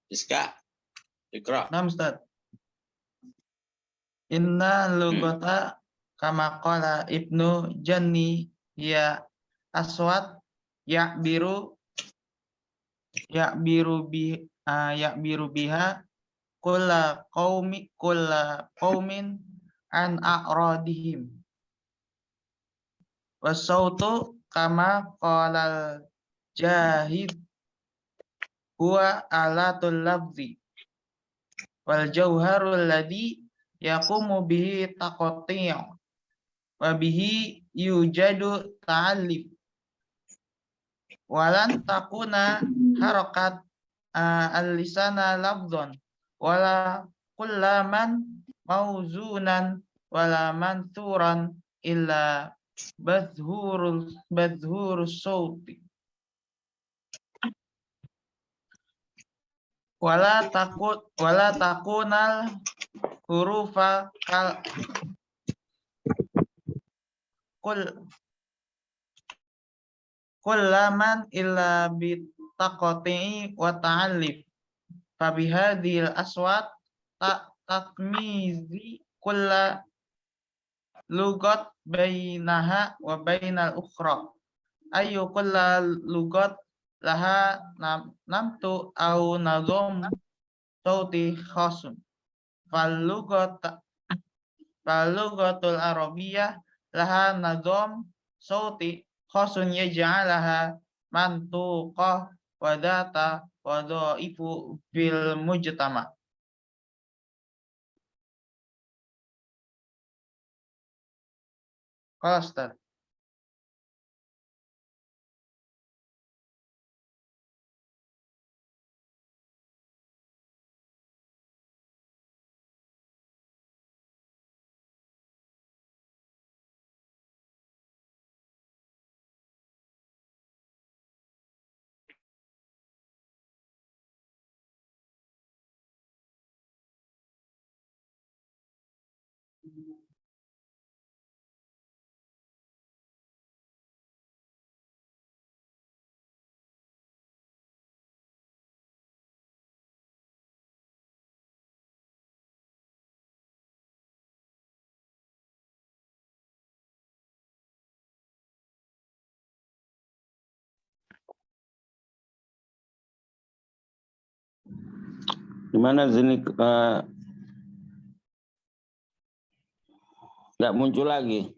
Iska, Ikra. Nah, Ustaz. Inna lugata kama qala Ibnu Janni ya aswad ya biru biha kulla qaumin an a'radihim wasautu kama qala Jahid huwa alatul lafzi wal jauharul ladhi yaqumu bihi taqati' wa bihi yujadu ta'allif walan takuna harakat al-lisana lafdhan wala kullaman mauzunan wala manthuran illa badhurus sauti wala takunal hurufa kullaman illa bitaqati'i wa ta'allif fa bihadhil aswat takmizi kulla lugat bainaha wa bainal ukhra ayu kulla lugat laha namtu au nazom sauti khasun falugatul arabiyyah laha nazom sauti khasun yaj'alaha mantuqah wa data wa dhaifu fil mujtama. Ustaz. Gimana sini nggak muncul lagi?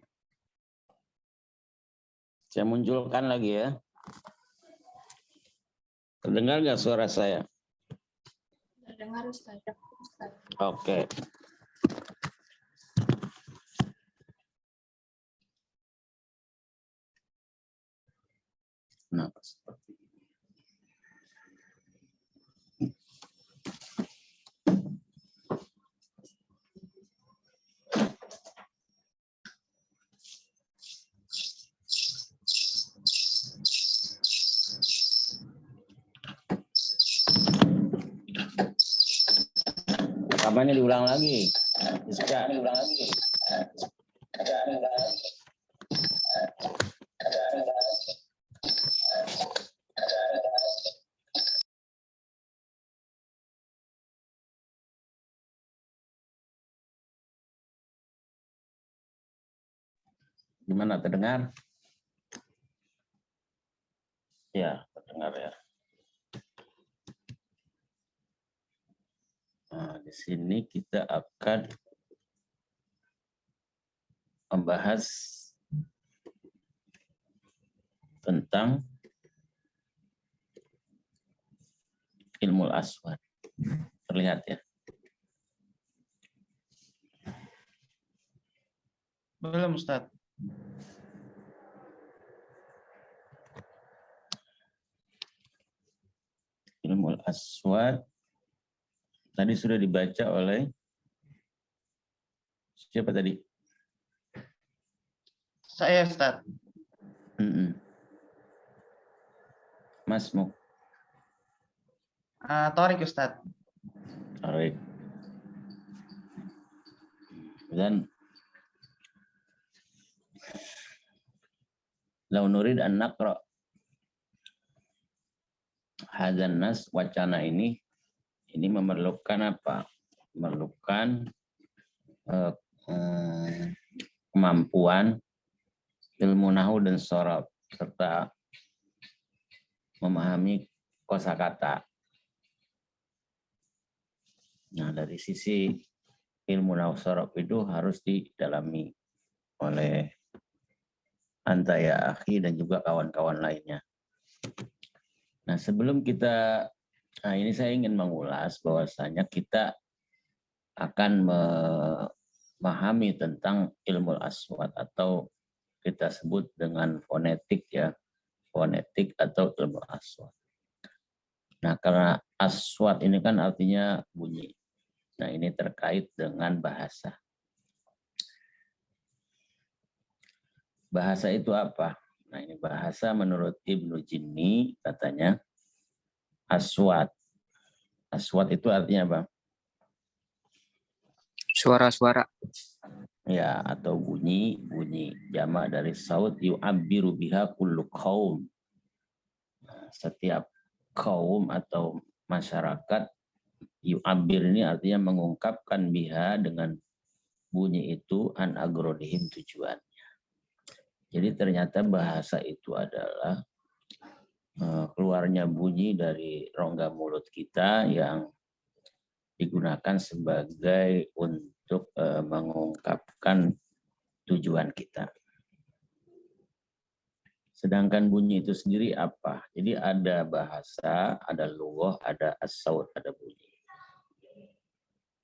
Saya munculkan lagi ya. Terdengar nggak suara saya? Terdengar, Ustaz. Oke. Nah, seperti ini. Kapannya diulang lagi? Bisa diulang lagi. Gimana, terdengar? Ya, terdengar ya. Nah, di sini kita akan membahas tentang ilmu aswad. Terlihat ya? Belum, Ustaz. Ilmu aswad tadi sudah dibaca oleh siapa tadi? Saya, Ustaz. Mas Muk. Torik, Ustaz. Torik. Dan lau nurid an naqra hadzan nas, wacana ini ini memerlukan apa? Memerlukan kemampuan ilmu nahu dan shorab serta memahami kosakata. Nah, dari sisi ilmu nahu shorab itu harus didalami oleh anta ya akhi dan juga kawan-kawan lainnya. Nah, sebelum kita, nah ini saya ingin mengulas bahwasanya kita akan memahami tentang ilmu aswat atau kita sebut dengan fonetik ya, fonetik atau ilmu aswat. Nah, karena aswat ini kan artinya bunyi. Nah, ini terkait dengan bahasa. Bahasa itu apa? Nah, ini bahasa menurut Ibnu Jinni katanya aswat. Aswat itu artinya apa? Suara-suara. Ya, atau bunyi, jamak dari saut yu'abbiru biha kullu qaum. Setiap kaum atau masyarakat yu'abbir ini artinya mengungkapkan biha dengan bunyi itu an agrodihim tujuannya. Jadi ternyata bahasa itu adalah keluarnya bunyi dari rongga mulut kita yang digunakan sebagai untuk mengungkapkan tujuan kita. Sedangkan bunyi itu sendiri apa? Jadi ada bahasa, ada lughah, ada as-saut, ada bunyi.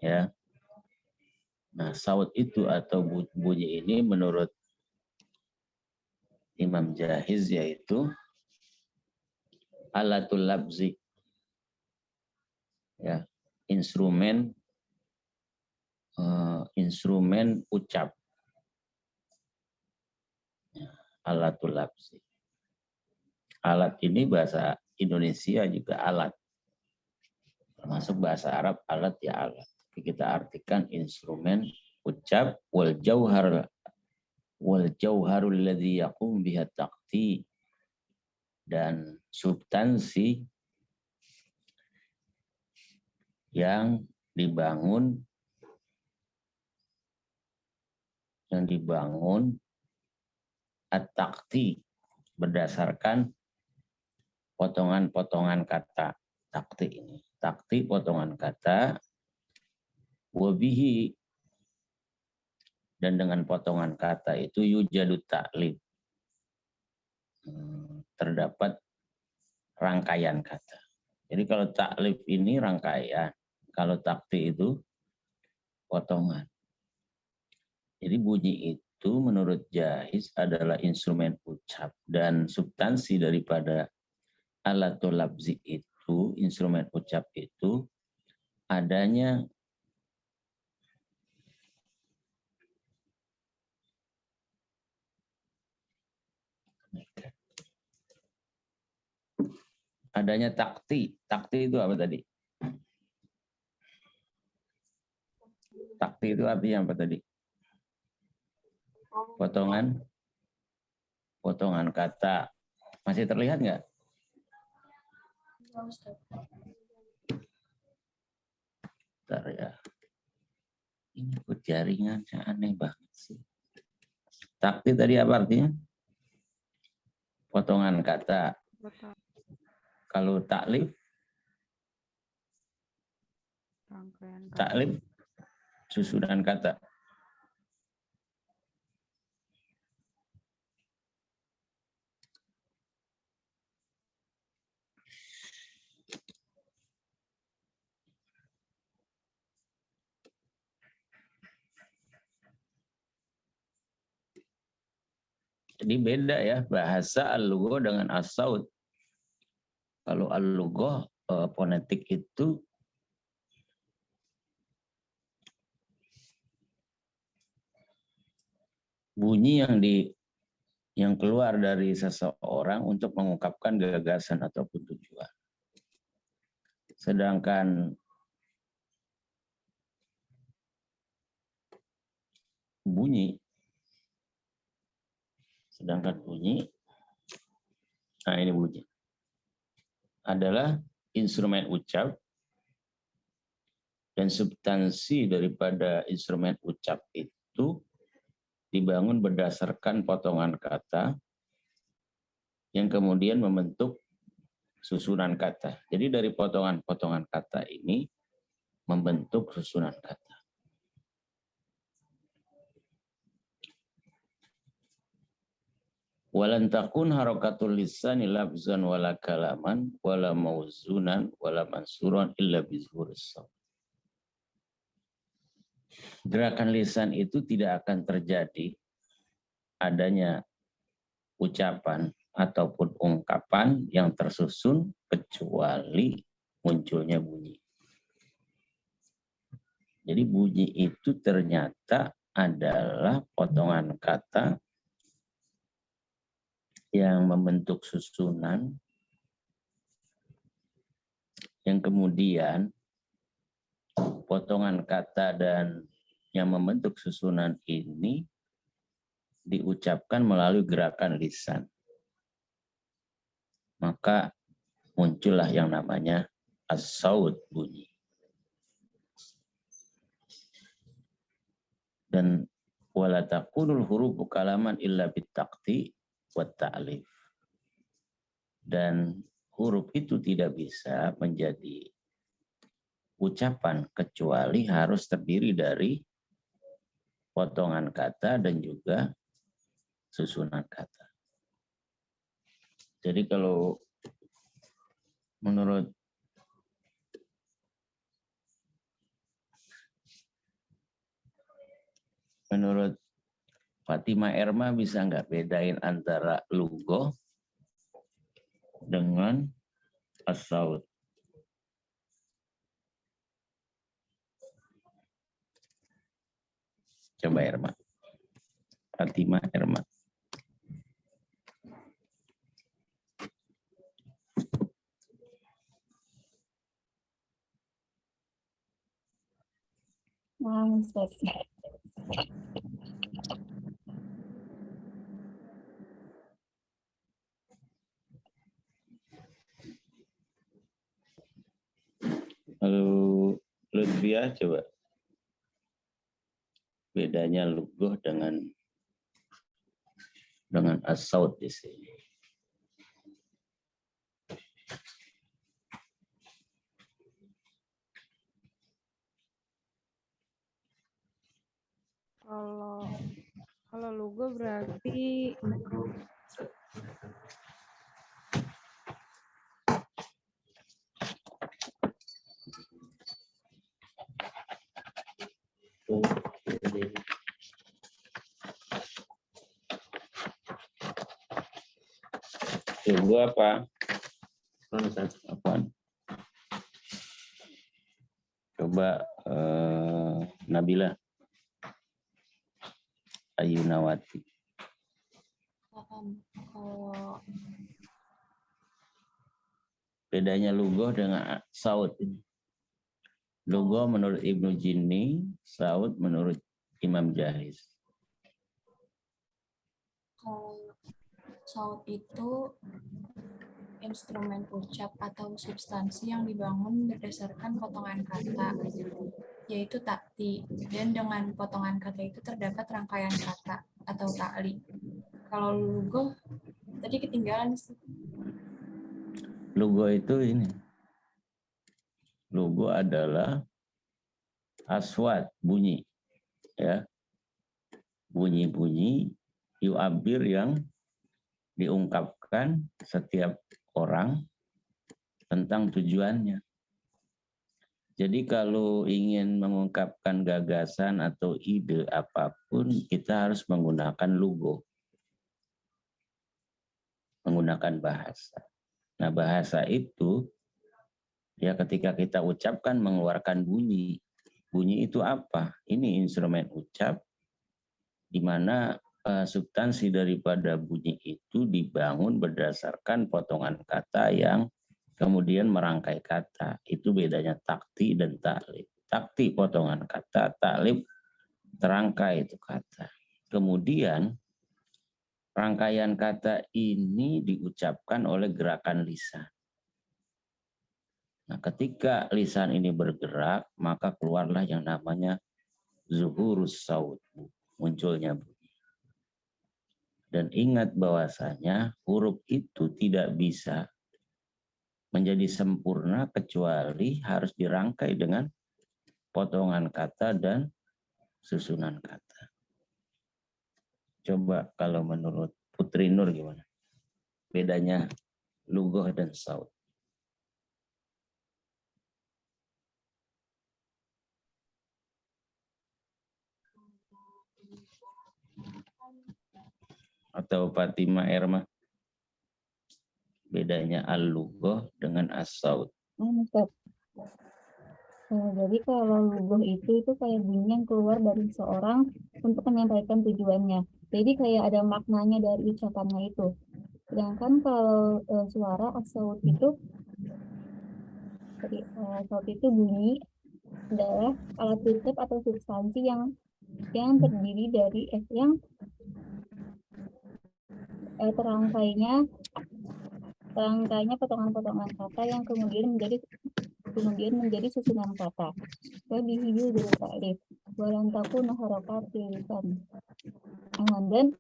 Ya. Nah, saut itu atau bunyi ini menurut Imam Jahiz yaitu alatul labzi. Ya, instrumen ucap. Alatul labzi. Alat ini bahasa Indonesia juga alat. Termasuk bahasa Arab alat ya alat. Kita artikan instrumen ucap wal jauharul ladzi yaqum biha taqti, dan substansi yang dibangun at-taqti berdasarkan potongan-potongan kata. Takti ini. Takti potongan kata. Wabihi, dan dengan potongan kata itu yujadu ta'lib. Terdapat rangkaian kata. Jadi kalau ta'lib ini rangkaian. Kalau takti itu potongan. Jadi bunyi itu menurut Jahiz adalah instrumen ucap. Dan substansi daripada alatul labzi itu, instrumen ucap itu, adanya takti. Takti itu apa tadi? Takti itu artinya apa tadi? Potongan kata. Masih terlihat nggak? Bentar ya. Ini jaringannya aneh banget sih. Takti tadi apa artinya? Potongan kata. Kalau taklif? Taklif susunan kata. Jadi beda ya bahasa al-lughah dengan as-saut. Kalau al-lughah fonetik itu bunyi yang keluar dari seseorang untuk mengungkapkan gagasan ataupun tujuan. Sedangkan bunyi, nah ini bunyi, adalah instrumen ucap Dan substansi daripada instrumen ucap itu dibangun berdasarkan potongan kata yang kemudian membentuk susunan kata. Jadi dari potongan-potongan kata ini membentuk susunan kata. Walan takun harakatul lisani lafzan wala kalaman wala mauzunan wala mansuran illa bizhuris shaut. Gerakan lisan itu tidak akan terjadi adanya ucapan ataupun ungkapan yang tersusun kecuali munculnya bunyi. Jadi bunyi itu ternyata adalah potongan kata yang membentuk susunan yang kemudian potongan kata dan yang membentuk susunan ini diucapkan melalui gerakan lisan. Maka muncullah yang namanya as-saut, bunyi. Dan wala takunul hurufu kalaman illa bitaqti wa ta'lif. Dan huruf itu tidak bisa menjadi ucapan kecuali harus terdiri dari potongan kata dan juga susunan kata. Jadi kalau menurut Fatima Erma bisa nggak bedain antara lugoh dengan as-saut? Coba Erma. Fatima Erma. Lalu Lutfiah coba. Bedanya lugoh dengan as-saut di sini. Kalau lugo berarti Lugo apa? Apaan? Coba Nabila Ayunawati. Kalau Bedanya lugoh dengan saut ini. Lugoh menurut Ibnu Jinni, saut menurut Imam Jahiz. kalau saut itu instrumen ucap atau substansi yang dibangun berdasarkan potongan kata, yaitu takti, dan dengan potongan kata itu terdapat rangkaian kata atau ta'li. Kalau lugoh, tadi ketinggalan sih. Lugoh itu ini. Lugoh adalah aswat, bunyi. Ya. Bunyi-bunyi yu'abir yang diungkapkan setiap orang tentang tujuannya. Jadi kalau ingin mengungkapkan gagasan atau ide apapun, kita harus menggunakan lugoh. Menggunakan bahasa. Nah, bahasa itu ya ketika kita ucapkan mengeluarkan bunyi. Bunyi itu apa? Ini instrumen ucap di mana substansi daripada bunyi itu dibangun berdasarkan potongan kata yang kemudian merangkai kata. Itu bedanya takti dan taklif. Takti potongan kata, taklif terangkai itu kata. Kemudian rangkaian kata ini diucapkan oleh gerakan lisan. Nah, ketika lisan ini bergerak, maka keluarlah yang namanya zuhurus saut, munculnya bunyi. Dan ingat bahwasanya huruf itu tidak bisa menjadi sempurna kecuali harus dirangkai dengan potongan kata dan susunan kata. Coba kalau menurut Putri Nur gimana? Bedanya lughah dan saut. Atau Fatima Erma, bedanya al-lughah dengan as-saut. Ustaz. Jadi kalau lughah itu kayak bunyi yang keluar dari seorang untuk menyampaikan tujuannya. Jadi kayak ada maknanya dari ucapannya itu. Sedangkan kalau suara as-saut itu, saut itu bunyi adalah alat ucap atau substansi yang terdiri dari yang terangkainya potongan-potongan kata yang kemudian menjadi susunan kata. Wabihiyu bil ta'rif walan takuna harakatil lisan. Dan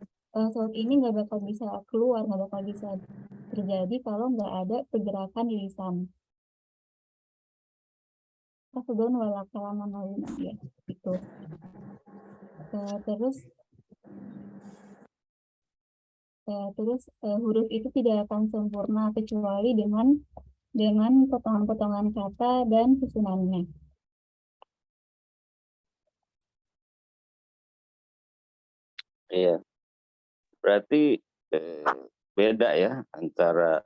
saut ini nggak bakal bisa keluar, nggak bakal bisa terjadi kalau nggak ada pergerakan di lisan. Kasudon wala kalaman ya gitu. Terus huruf itu tidak akan sempurna kecuali dengan potongan-potongan kata dan susunannya. Iya. Berarti beda ya antara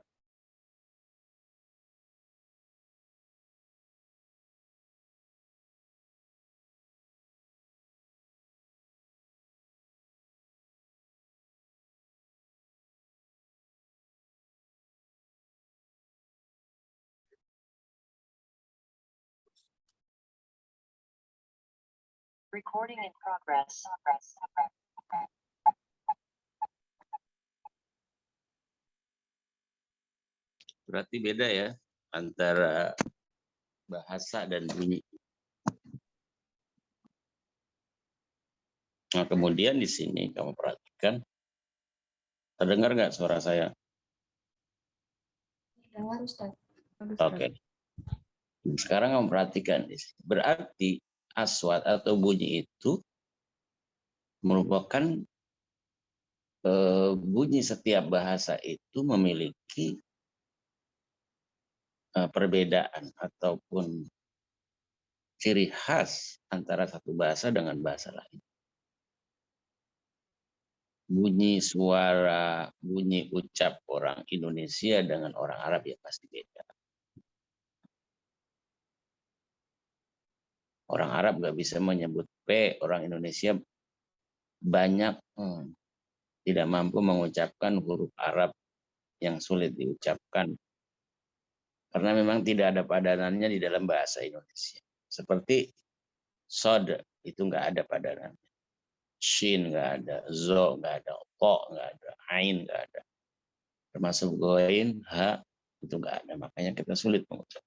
Recording in progress. berarti beda ya antara bahasa dan bunyi. Nah, kemudian di sini kamu perhatikan, terdengar nggak suara saya? Dengar Ustaz. Oke. Sekarang kamu perhatikan di sini. Berarti aswat atau bunyi itu merupakan bunyi setiap bahasa itu memiliki perbedaan ataupun ciri khas antara satu bahasa dengan bahasa lain. Bunyi suara, bunyi ucap orang Indonesia dengan orang Arab ya pasti beda. Orang Arab nggak bisa menyebut P, orang Indonesia banyak tidak mampu mengucapkan huruf Arab yang sulit diucapkan. Karena memang tidak ada padanannya di dalam bahasa Indonesia. Seperti sod itu nggak ada padanannya. Shin nggak ada, zo nggak ada, po nggak ada, ain nggak ada. Termasuk goin, ha itu nggak ada. Makanya kita sulit mengucap.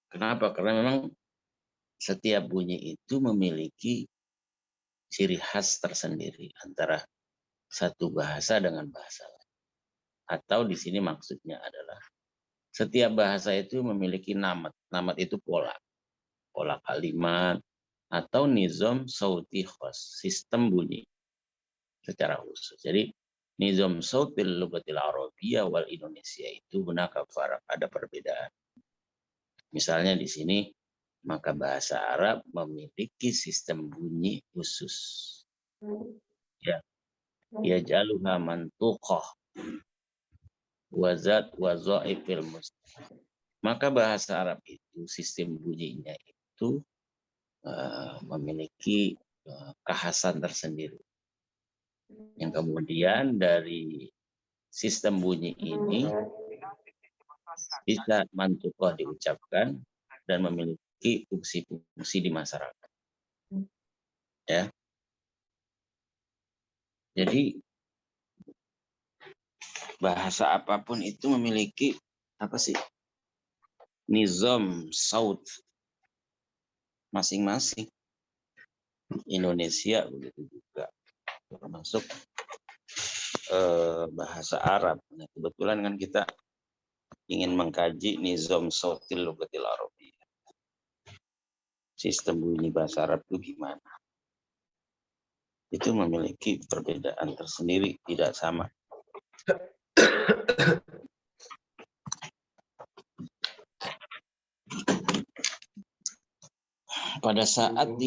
Kenapa? Karena memang setiap bunyi itu memiliki ciri khas tersendiri antara satu bahasa dengan bahasa lain. Atau di sini maksudnya adalah setiap bahasa itu memiliki namat. Namat itu pola kalimat atau nizam sauti khas, sistem bunyi secara khusus. Jadi nizam sautil lughatil arabiyyah wal Indonesia itu hunaka farak, ada perbedaan. Misalnya di sini maka bahasa Arab memiliki sistem bunyi khusus. Ya. Ya jaluha mantuqah wazat wazaifil mustaqim. Maka bahasa Arab itu sistem bunyinya itu memiliki kekhasan tersendiri. Yang kemudian dari sistem bunyi ini bisa mantuqah diucapkan dan memiliki fungsi-fungsi di masyarakat. Ya. Jadi bahasa apapun itu memiliki apa sih? nizam saut masing-masing. Indonesia begitu juga, termasuk bahasa Arab. Nah, kebetulan kan kita ingin mengkaji nizam sautil lughatil arabiyyah. Sistem bunyi bahasa Arab itu gimana? Itu memiliki perbedaan tersendiri, tidak sama. Pada saat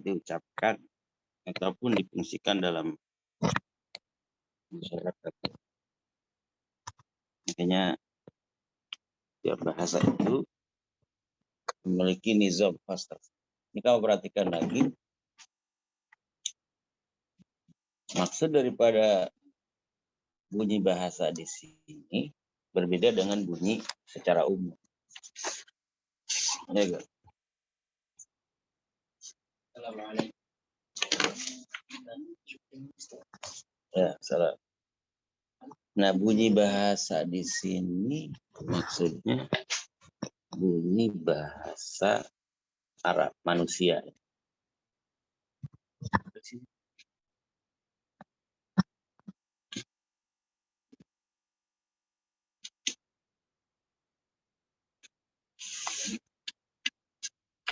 diucapkan ataupun difungsikan dalam masyarakat, makanya tiap bahasa itu memiliki nizam khas. Ini kamu perhatikan lagi, maksud daripada bunyi bahasa di sini berbeda dengan bunyi secara umum. Ya, gak? Ya, salah. Nah, bunyi bahasa di sini maksudnya bunyi bahasa Arab manusia.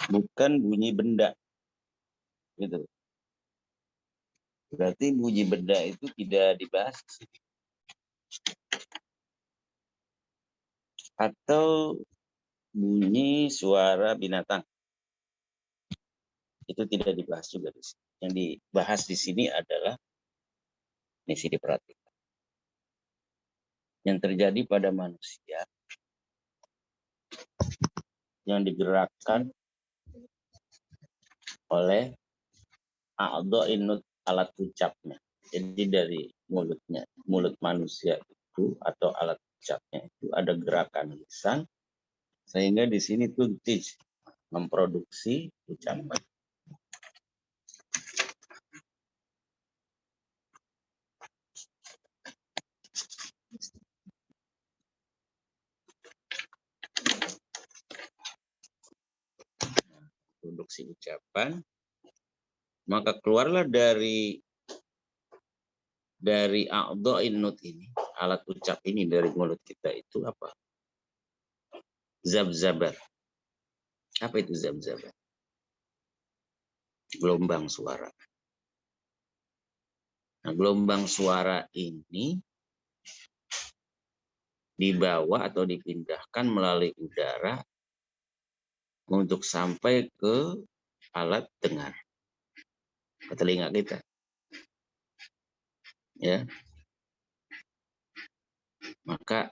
Bukan bunyi benda. Gitu. Berarti bunyi benda itu tidak dibahas. Atau bunyi suara binatang. Itu tidak dibahas juga di sini. Yang dibahas di sini adalah, ini sih diperhatikan, yang terjadi pada manusia yang digerakkan oleh a'dha'inut, alat ucapnya. Jadi dari mulutnya, mulut manusia itu atau alat ucapnya itu ada gerakan lisan, sehingga di sini tuntij memproduksi ucapan. Produksi ucapan, maka keluarlah dari a'dha'inut ini, alat ucap ini dari mulut kita itu apa? Zab-zabar. Apa itu zab-zabar? Gelombang suara. Nah, gelombang suara ini dibawa atau dipindahkan melalui udara untuk sampai ke alat dengar, ke telinga kita. Ya. Maka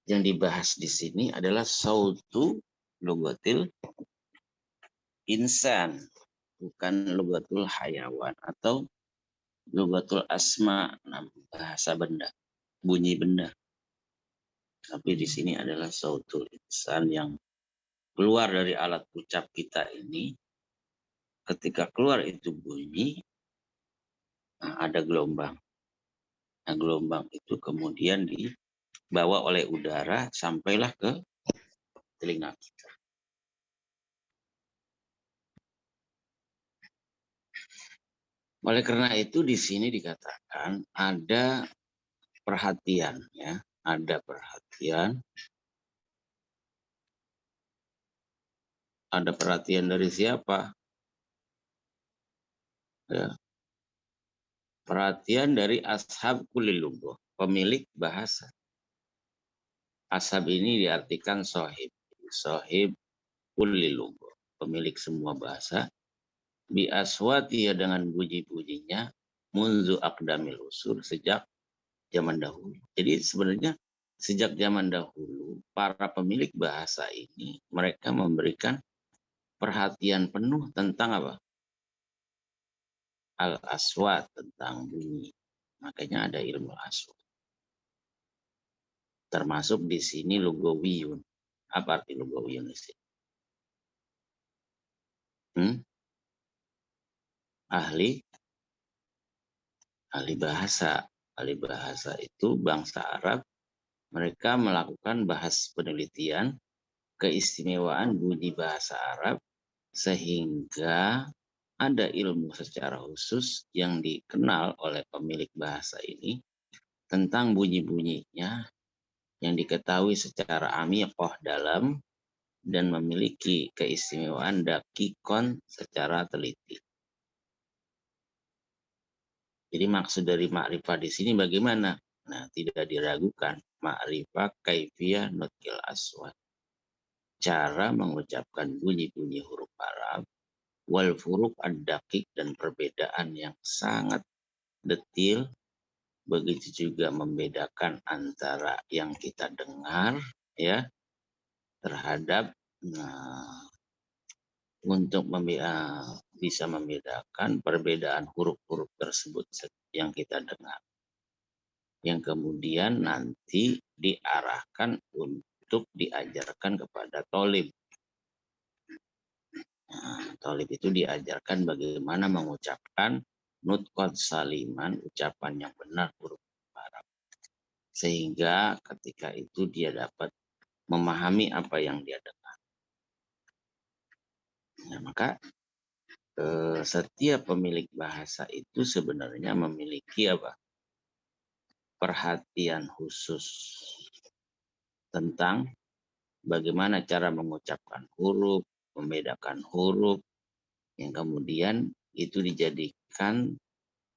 yang dibahas di sini adalah sautu lughatil insan, bukan lughatul hayawan atau lughatul asma, bahasa benda, bunyi benda. Tapi di sini adalah sautul insan yang keluar dari alat ucap kita ini. Ketika keluar itu bunyi, ada gelombang. Nah, gelombang itu kemudian dibawa oleh udara sampailah ke telinga kita. Oleh karena itu di sini dikatakan ada perhatian, ya, ada perhatian. Ada perhatian dari siapa? Ya. Perhatian dari ashab kulil lughah, pemilik bahasa. Ashab ini diartikan sohib. Sohib kulil lughah, pemilik semua bahasa. Bi aswatiya, dengan bunyi-bunyinya, munzu aqdamil usul, sejak zaman dahulu. Jadi sebenarnya sejak zaman dahulu para pemilik bahasa ini mereka memberikan perhatian penuh tentang apa? Al-aswat, tentang bunyi. Makanya ada ilmu aswat. Termasuk di sini lugawiyun. Apa arti lugawiyun di sini? Ahli ahli bahasa. Ahli bahasa itu bangsa Arab, mereka melakukan bahas penelitian keistimewaan bunyi bahasa Arab sehingga ada ilmu secara khusus yang dikenal oleh pemilik bahasa ini tentang bunyi-bunyinya yang diketahui secara amiqoh dalam dan memiliki keistimewaan dakikon secara teliti. Jadi maksud dari ma'rifah di sini bagaimana? Nah, tidak diragukan. Ma'rifah kaifiyah nutkil aswad. Cara mengucapkan bunyi-bunyi huruf Arab, wal furuk ad-daqiq dan perbedaan yang sangat detil, begitu juga membedakan antara yang kita dengar ya terhadap untuk bisa membedakan perbedaan huruf-huruf tersebut yang kita dengar, yang kemudian nanti diarahkan untuk diajarkan kepada tolib. Tolib itu diajarkan bagaimana mengucapkan nutqan saliman, ucapan yang benar huruf Arab, sehingga ketika itu dia dapat memahami apa yang dia dengar. Nah, maka setiap pemilik bahasa itu sebenarnya memiliki perhatian khusus tentang bagaimana cara mengucapkan huruf, membedakan huruf, yang kemudian itu dijadikan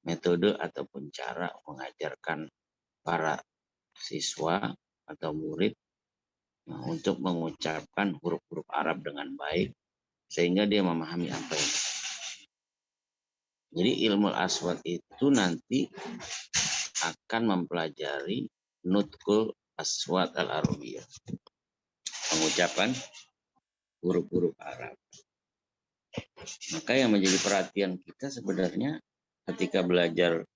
metode ataupun cara mengajarkan para siswa atau murid untuk mengucapkan huruf-huruf Arab dengan baik sehingga dia memahami apa yang. Jadi ilmu aswad itu nanti akan mempelajari nutkul aswad al-arabiyah, pengucapan huruf-huruf Arab. Maka yang menjadi perhatian kita sebenarnya ketika belajar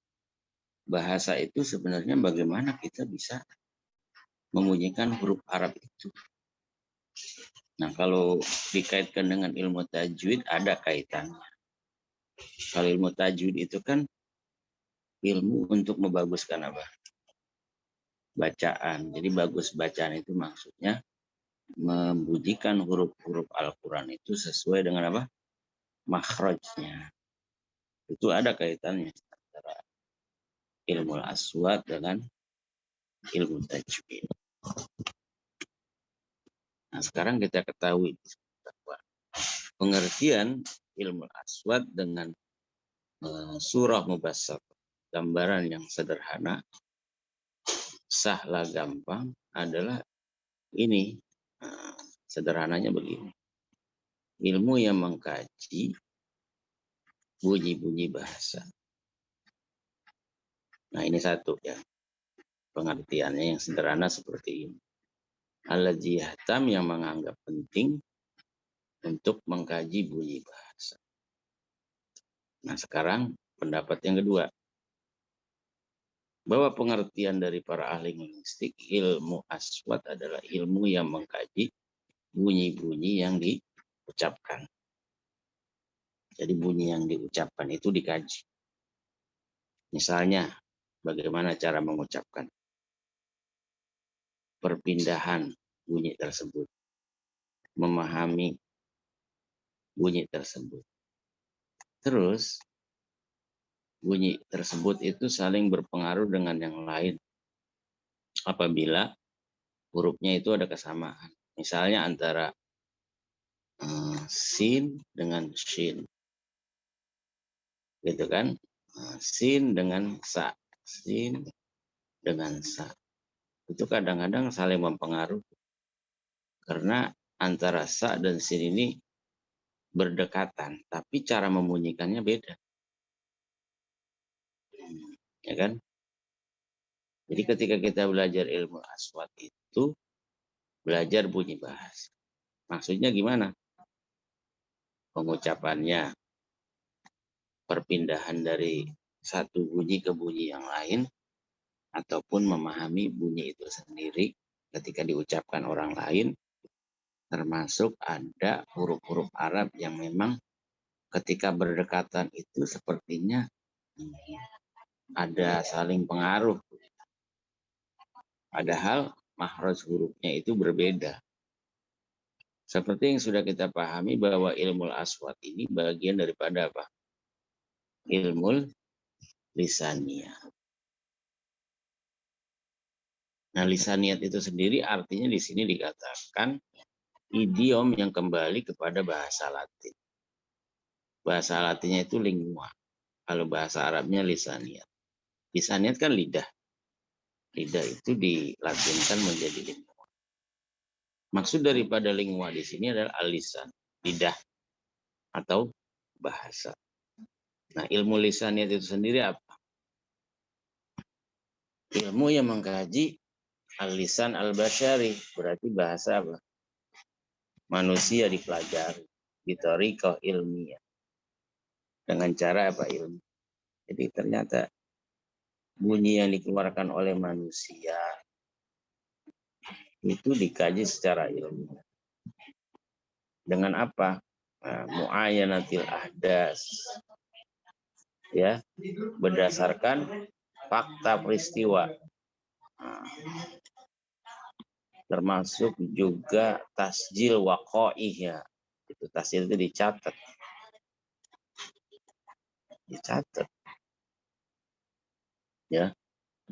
bahasa itu sebenarnya bagaimana kita bisa membunyikan huruf Arab itu. Nah, kalau dikaitkan dengan ilmu tajwid ada kaitannya. Kalau ilmu tajwid itu kan ilmu untuk membaguskan apa? Bacaan. Jadi bagus bacaan itu maksudnya membunyikan huruf-huruf Al-Quran itu sesuai dengan apa? Makhrajnya. Itu ada kaitannya antara ilmu aswad dengan ilmu tajwid. Nah, sekarang kita ketahui bahwa pengertian ilmu aswad dengan surah mubassat, gambaran yang sederhana, sahlah gampang adalah ini. Sederhananya begini. Ilmu yang mengkaji bunyi-bunyi bahasa. Nah, ini satu ya. Pengertiannya yang sederhana seperti ini. Allazi yahtam, yang menganggap penting untuk mengkaji bunyi bahasa. Nah, sekarang pendapat yang kedua. Bahwa pengertian dari para ahli linguistik, ilmu aswad adalah ilmu yang mengkaji bunyi-bunyi yang diucapkan. Jadi bunyi yang diucapkan itu dikaji. Misalnya, bagaimana cara mengucapkan, perpindahan bunyi tersebut, memahami bunyi tersebut. Terus, bunyi tersebut itu saling berpengaruh dengan yang lain apabila hurufnya itu ada kesamaan. Misalnya antara sin dengan shin. Gitu kan? Sin dengan sa. Sin dengan sa. Itu kadang-kadang saling mempengaruhi. Karena antara sa dan sin ini berdekatan, tapi cara membunyikannya beda. Ya kan? Jadi ketika kita belajar ilmu aswad itu belajar bunyi bahasa. Maksudnya gimana? Pengucapannya, perpindahan dari satu bunyi ke bunyi yang lain, ataupun memahami bunyi itu sendiri ketika diucapkan orang lain, termasuk ada huruf-huruf Arab yang memang ketika berdekatan itu sepertinya ada saling pengaruh. Padahal makhraj hurufnya itu berbeda. Seperti yang sudah kita pahami bahwa ilmu aswat ini bagian daripada apa? Ilmu lisaniyah. Nah, lisaniyat itu sendiri artinya di sini dikatakan idiom yang kembali kepada bahasa Latin. Bahasa Latinnya itu lingua. Kalau bahasa Arabnya lisaniyat. Lisaniyat kan lidah. Lidah itu dilatinkan menjadi lingua. Maksud daripada lingua di sini adalah alisan, lidah atau bahasa. Nah, ilmu lisaniyat itu sendiri apa? Ilmu yang mengkaji al-lisan al-basyari, berarti bahasa apa? Manusia dipelajari di thariqah ilmiah. Dengan cara apa ilmu? Jadi ternyata bunyi yang dikeluarkan oleh manusia itu dikaji secara ilmiah. Dengan apa? Nah, mu'ayyanatil ahdas. Ya, berdasarkan fakta peristiwa. Nah, termasuk juga tasjil waqa'ih ya. Itu tasjil itu dicatat. Ya.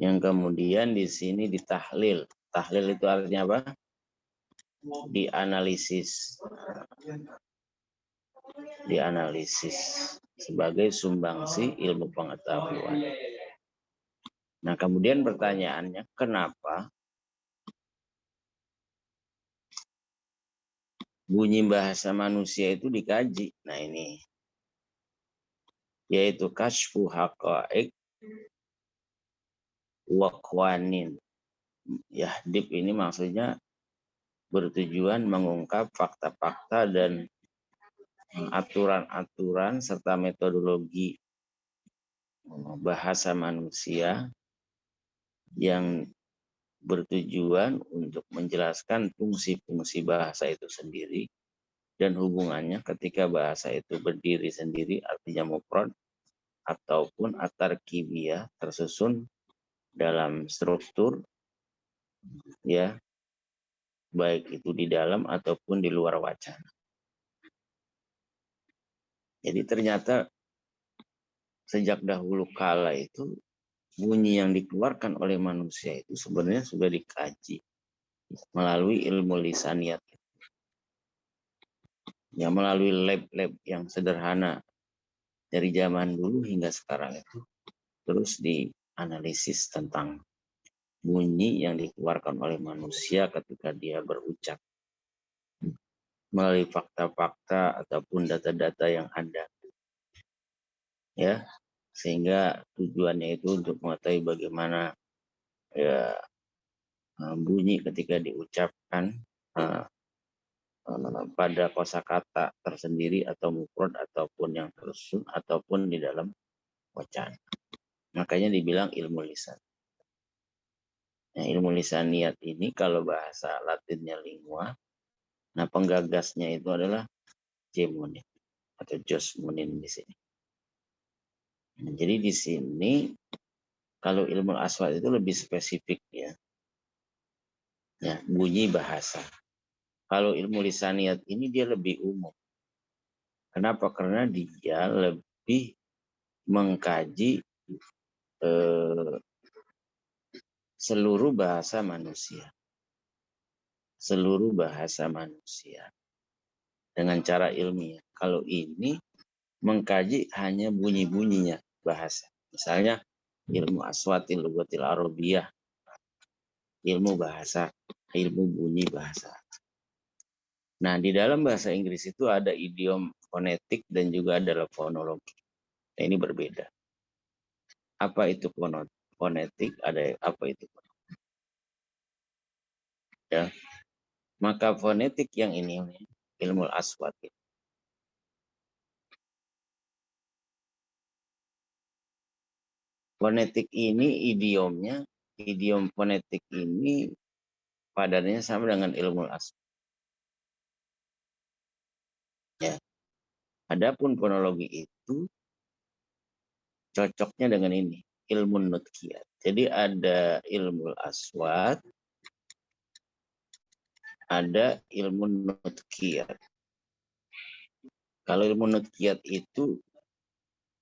Yang kemudian di sini ditahlil. Tahlil itu artinya apa? Dianalisis. Dianalisis sebagai sumbangsi ilmu pengetahuan. Nah, kemudian pertanyaannya, kenapa bunyi bahasa manusia itu dikaji? Nah, ini yaitu kasyfu haqa'iq wa qawanin. Yahdib ini maksudnya bertujuan mengungkap fakta-fakta dan aturan-aturan serta metodologi bahasa manusia yang bertujuan untuk menjelaskan fungsi-fungsi bahasa itu sendiri dan hubungannya ketika bahasa itu berdiri sendiri artinya mufrad ataupun at-tarkibiyah tersusun dalam struktur ya baik itu di dalam ataupun di luar wacana. Jadi ternyata sejak dahulu kala itu bunyi yang dikeluarkan oleh manusia itu sebenarnya sudah dikaji melalui ilmu lisaniyat. Ya, melalui lab-lab yang sederhana dari zaman dulu hingga sekarang itu terus dianalisis tentang bunyi yang dikeluarkan oleh manusia ketika dia berucap melalui fakta-fakta ataupun data-data yang ada. Ya, sehingga tujuannya itu untuk mengetahui bagaimana ya, bunyi ketika diucapkan pada kosakata tersendiri atau mufrad ataupun yang tersusun ataupun di dalam wacana. Makanya dibilang ilmu lisan. Nah, ilmu lisaniyat ini kalau bahasa Latinnya lingua, nah penggagasnya itu adalah J. atau Jos Munin di sini. Nah, jadi di sini kalau ilmu aswad itu lebih spesifik ya. Ya, bunyi bahasa. Kalau ilmu lisaniyat ini dia lebih umum. Kenapa? Karena dia lebih mengkaji seluruh bahasa manusia. Seluruh bahasa manusia. Dengan cara ilmiah. Kalau ini mengkaji hanya bunyi-bunyinya bahasa. Misalnya ilmu aswatil lugatil arabiyah. Ilmu bahasa. Ilmu bunyi bahasa. Nah, di dalam bahasa Inggris itu ada idiom fonetik dan juga ada fonologi. Nah, ini berbeda. Apa itu fonetik? Ada apa itu? Ya. Maka fonetik yang ini ilmu aswat. Fonetik ini idiomnya, idiom fonetik ini padannya sama dengan ilmu aswat. Ya. Adapun fonologi itu cocoknya dengan ini, ilmu nutkiyat. Jadi ada ilmu aswat, ada ilmu nutkiyat. Kalau ilmu nutkiyat itu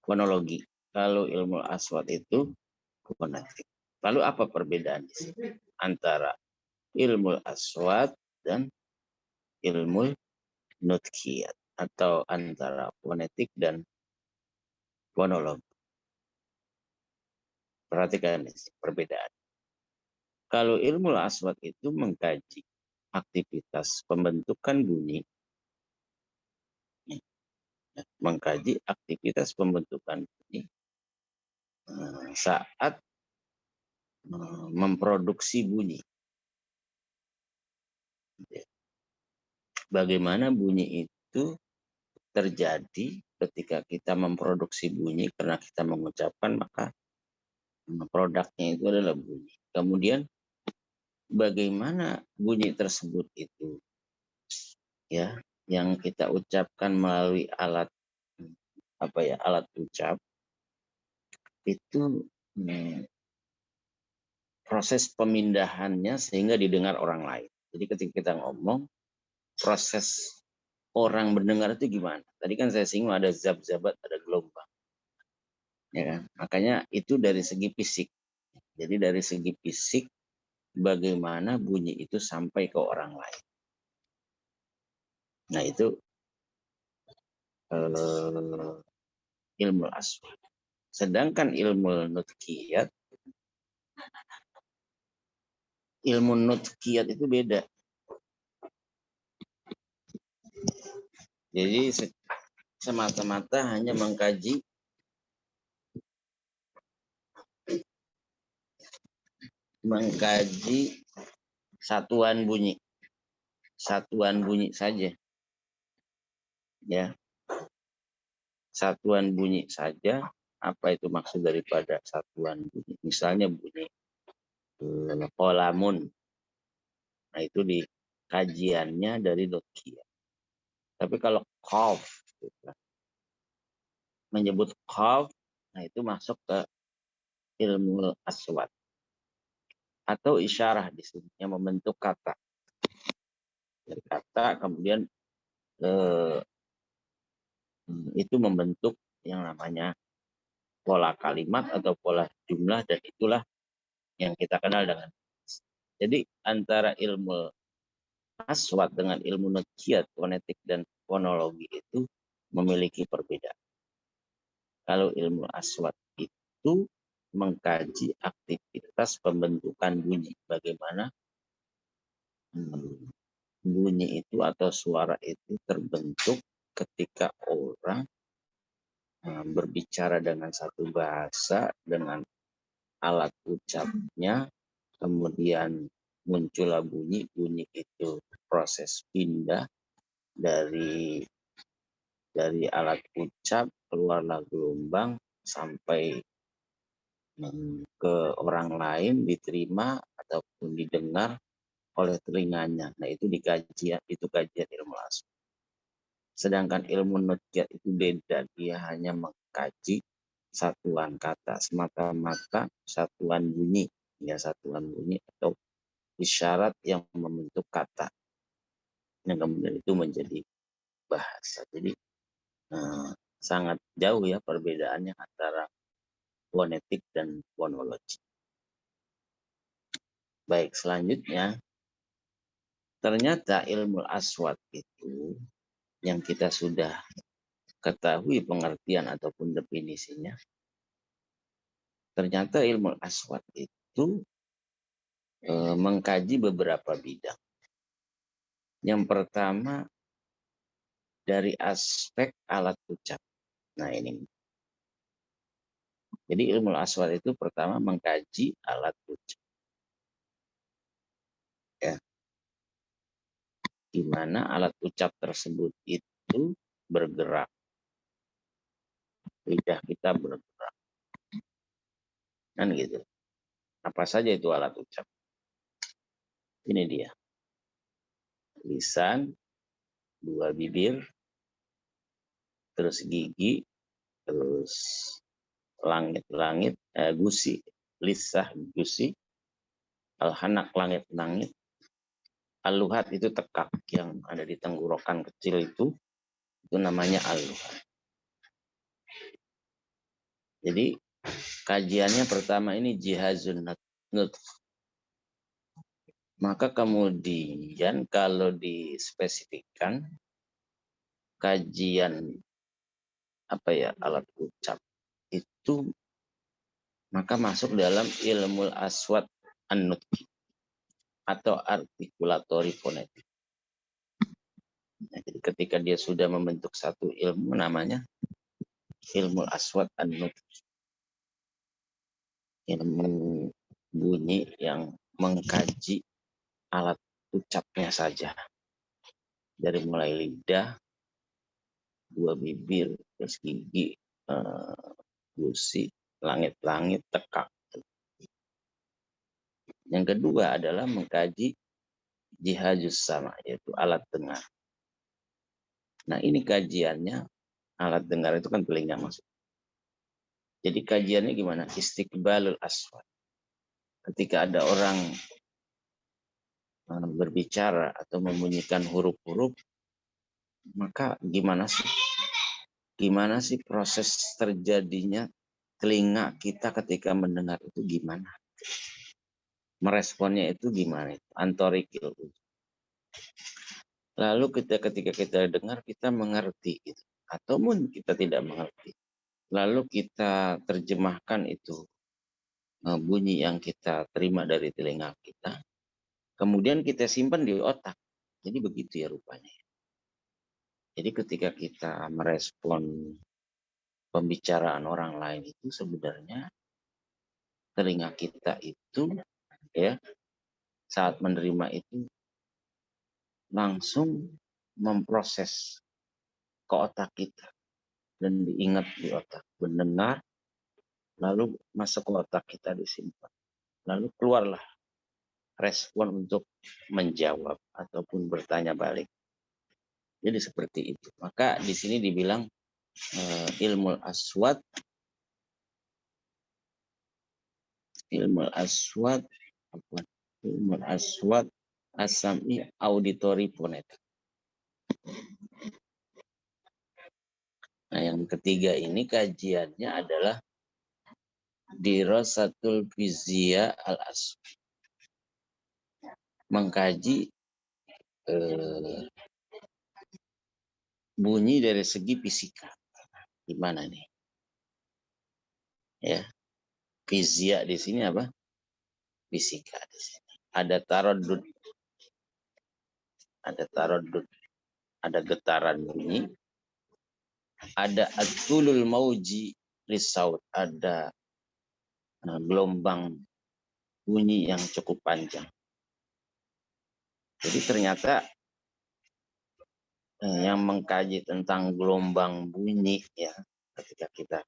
fonologi, kalau ilmu aswat itu fonetik. Lalu apa perbedaan di sini antara ilmu aswat dan ilmu nutkiyat atau antara fonetik dan fonologi? Perhatikan perbedaan. Kalau ilmu aswat itu mengkaji aktivitas pembentukan bunyi, mengkaji aktivitas pembentukan bunyi saat memproduksi bunyi. Bagaimana bunyi itu terjadi ketika kita memproduksi bunyi, karena kita mengucapkan maka produknya itu adalah bunyi. Kemudian bagaimana bunyi tersebut itu ya yang kita ucapkan melalui alat alat ucap itu proses pemindahannya sehingga didengar orang lain. Jadi ketika kita ngomong, proses orang mendengar itu gimana? Tadi kan saya singgung ada zab-zabat, ada gelombang. Ya kan? Makanya itu dari segi fisik. Jadi dari segi fisik bagaimana bunyi itu sampai ke orang lain. Nah itu ilmu aswat. Sedangkan ilmu nutkiyat itu beda. Jadi semata-mata hanya mengkaji satuan bunyi saja, ya, satuan bunyi saja. Apa itu maksud daripada satuan bunyi? Misalnya bunyi qolamun, nah itu di kajiannya dari nutkiyat. Tapi kalau qaf, menyebut qaf, nah itu masuk ke ilmu aswat. Atau isyarah di sini yang membentuk kata. Dari kata kemudian itu membentuk yang namanya pola kalimat atau pola jumlah, dan itulah yang kita kenal dengan. Jadi antara ilmu aswat dengan ilmu nutkiyat, fonetik dan fonologi itu memiliki perbedaan. Kalau ilmu aswat itu mengkaji aktivitas pembentukan bunyi, bagaimana bunyi itu atau suara itu terbentuk ketika orang berbicara dengan satu bahasa, dengan alat ucapnya, kemudian muncullah bunyi itu proses pindah dari alat ucap, keluarlah gelombang sampai ke orang lain, diterima ataupun didengar oleh telinganya. Nah itu kajian ilmu aswat. Sedangkan ilmu nutkiyat itu beda, dia hanya mengkaji satuan kata, semata-mata satuan bunyi, ya, satuan bunyi atau isyarat yang membentuk kata, yang kemudian itu menjadi bahasa. Jadi sangat jauh ya perbedaannya antara fonetik dan fonologi. Baik, selanjutnya ternyata ilmu aswat itu yang kita sudah ketahui pengertian ataupun definisinya. Ternyata ilmu aswat itu mengkaji beberapa bidang. Yang pertama dari aspek alat ucap. Nah ini. Jadi ilmu aswat itu pertama mengkaji alat ucap. Ya. Di mana alat ucap tersebut itu bergerak. Lidah kita bergerak. Kan gitu. Apa saja itu alat ucap? Ini dia. Lisan, dua bibir, terus gigi, terus langit-langit, gusi, lisah gusi, al-hanak langit-langit, al-luhat itu tekak yang ada di tenggorokan kecil itu namanya al-luhat. Jadi kajiannya pertama ini jihazun nutf. Maka kemudian kalau dispesifikkan kajian alat ucap itu maka masuk dalam ilmu aswat an-nutqi atau artikulatori fonetik. Nah, jadi ketika dia sudah membentuk satu ilmu namanya ilmu aswat an-nutqi. Ilmu bunyi yang mengkaji alat ucapnya saja. Dari mulai lidah, dua bibir, terus gigi, gusi, langit-langit, tekak. Yang kedua adalah mengkaji jihadus sama, yaitu alat dengar. Nah ini kajiannya, alat dengar itu kan telinga maksud. Jadi kajiannya gimana? Istiqbalul aswat. Ketika ada orang berbicara atau membunyikan huruf-huruf, maka gimana sih proses terjadinya telinga kita ketika mendengar itu gimana? Meresponnya itu gimana? Antorikil. Lalu ketika kita dengar kita mengerti itu, ataupun kita tidak mengerti. Lalu kita terjemahkan itu bunyi yang kita terima dari telinga kita. Kemudian kita simpan di otak. Jadi begitu ya rupanya. Jadi ketika kita merespon pembicaraan orang lain itu sebenarnya telinga kita itu ya saat menerima itu langsung memproses ke otak kita dan diingat di otak. Mendengar lalu masuk ke otak kita disimpan. Lalu keluarlah respon untuk menjawab ataupun bertanya balik. Jadi seperti itu. Maka di sini dibilang ilmu aswat asami auditori fonetik. Nah yang ketiga ini kajiannya adalah dirasatul fizia al-aswat. Mengkaji bunyi dari segi fisika. Gimana nih? Ya. Fizia di sini apa? Fisika di sini. Ada taradud. Ada getaran bunyi. Ada atulul mauji lisaut. Ada gelombang bunyi yang cukup panjang. Jadi ternyata yang mengkaji tentang gelombang bunyi ya ketika kita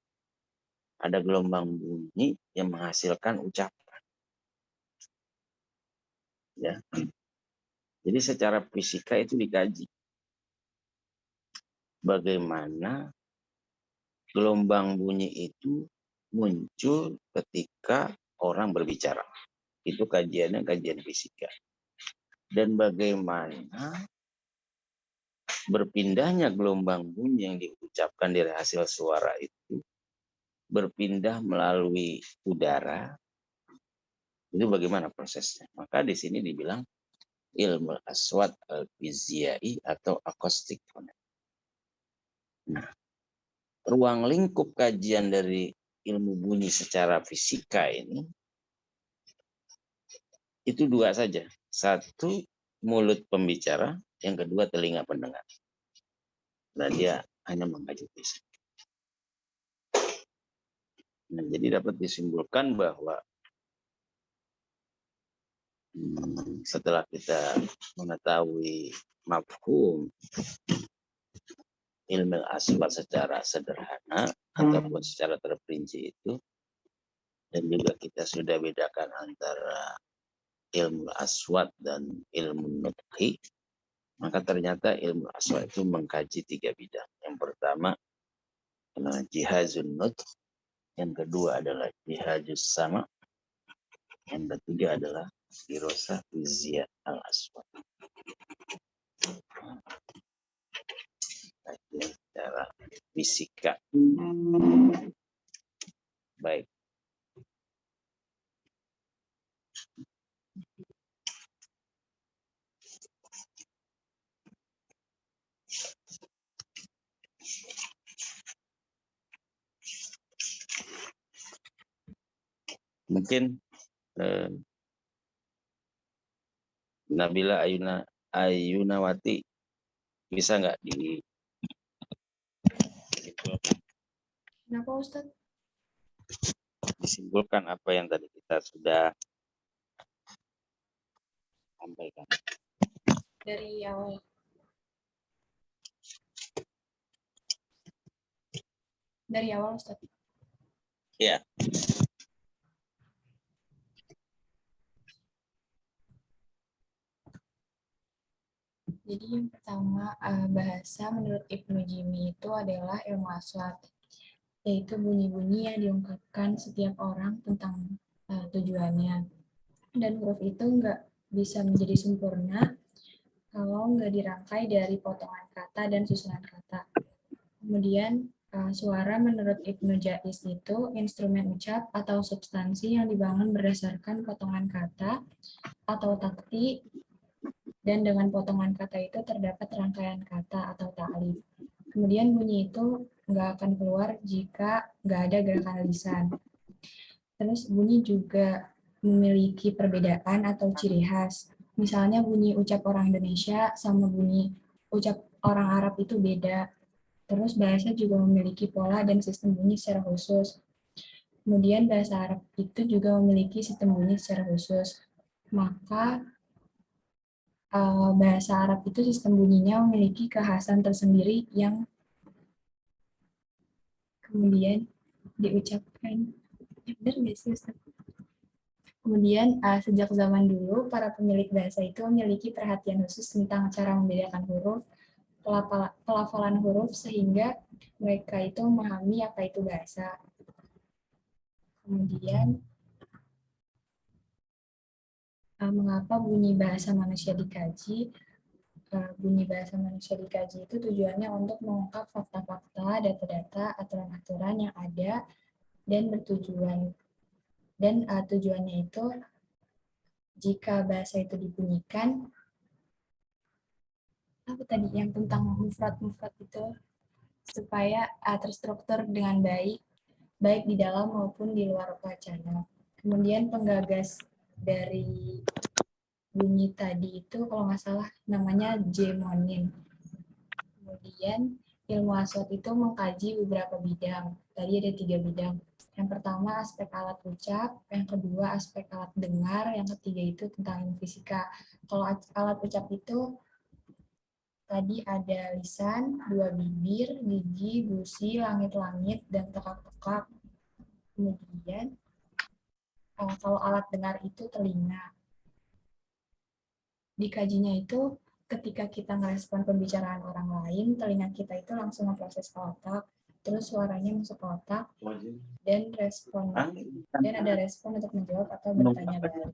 ada gelombang bunyi yang menghasilkan ucapan ya. Jadi secara fisika itu dikaji bagaimana gelombang bunyi itu muncul ketika orang berbicara. Itu kajiannya kajian fisika. Dan bagaimana berpindahnya gelombang bunyi yang diucapkan dari hasil suara itu berpindah melalui udara. Itu bagaimana prosesnya? Maka di sini dibilang ilmu aswat al-fiziai atau akustik fonetik. Nah, ruang lingkup kajian dari ilmu bunyi secara fisika ini itu dua saja. Satu, mulut pembicara. Yang kedua, telinga pendengar. Nah, dia hanya mengkaji fisik. Nah, jadi dapat disimpulkan bahwa setelah kita mengetahui mafhum ilmu aswat secara sederhana ataupun secara terperinci itu, dan juga kita sudah bedakan antara ilmu aswat dan ilmu nutqi, maka ternyata ilmu aswat itu mengkaji 3 bidang. Yang pertama jihazun nutq, Yang kedua adalah jihadus sama. Yang ketiga adalah dirasa ziyad al-aswad. Kajian secara fisika. Baik. Mungkin Nabila Ayunawati bisa nggak Kenapa Ustadz? disimpulkan apa yang tadi kita sudah sampaikan? Dari awal. Dari awal Ustadz. Ya. Jadi yang pertama, bahasa menurut Ibnu Jimi itu adalah ilmu aswat, yaitu bunyi-bunyi yang diungkapkan setiap orang tentang tujuannya. Dan huruf itu nggak bisa menjadi sempurna kalau nggak dirangkai dari potongan kata dan susunan kata. Kemudian, suara menurut Ibnu Jais itu instrumen ucap atau substansi yang dibangun berdasarkan potongan kata atau takti, dan dengan potongan kata itu terdapat rangkaian kata atau ta'lif. Kemudian bunyi itu nggak akan keluar jika nggak ada gerakan lisan. Terus bunyi juga memiliki perbedaan atau ciri khas. Misalnya bunyi ucap orang Indonesia sama bunyi ucap orang Arab itu beda. Terus bahasa juga memiliki pola dan sistem bunyi secara khusus. Kemudian bahasa Arab itu juga memiliki sistem bunyi secara khusus. Maka bahasa Arab itu sistem bunyinya memiliki kekhasan tersendiri yang kemudian diucapkan. Benar nggak sih Ustaz? Kemudian sejak zaman dulu para pemilik bahasa itu memiliki perhatian khusus tentang cara membedakan huruf, pelafalan huruf sehingga mereka itu memahami apa itu bahasa. Kemudian mengapa bunyi bahasa manusia dikaji? Bunyi bahasa manusia dikaji itu tujuannya untuk mengungkap fakta-fakta, data-data, aturan-aturan yang ada dan bertujuan. Dan tujuannya itu jika bahasa itu dibunyikan, apa tadi yang tentang mufrad-mufrad itu, supaya terstruktur dengan baik, baik di dalam maupun di luar wacana. Kemudian penggagas dari bunyi tadi itu kalau nggak salah namanya Jemonin. Kemudian ilmu aswat itu mengkaji beberapa bidang. Tadi ada 3 bidang. Yang pertama aspek alat ucap, yang kedua aspek alat dengar, yang ketiga itu tentang ilmu fisika. Kalau alat ucap itu tadi ada lisan, 2 bibir, gigi, gusi, langit-langit, dan tekak-tekak. Kemudian kalau alat dengar itu telinga. Dikajinya itu ketika kita ngerespon pembicaraan orang lain, telinga kita itu langsung memproses ke otak, terus suaranya masuk ke otak, dan ada respon untuk menjawab atau bertanya balik.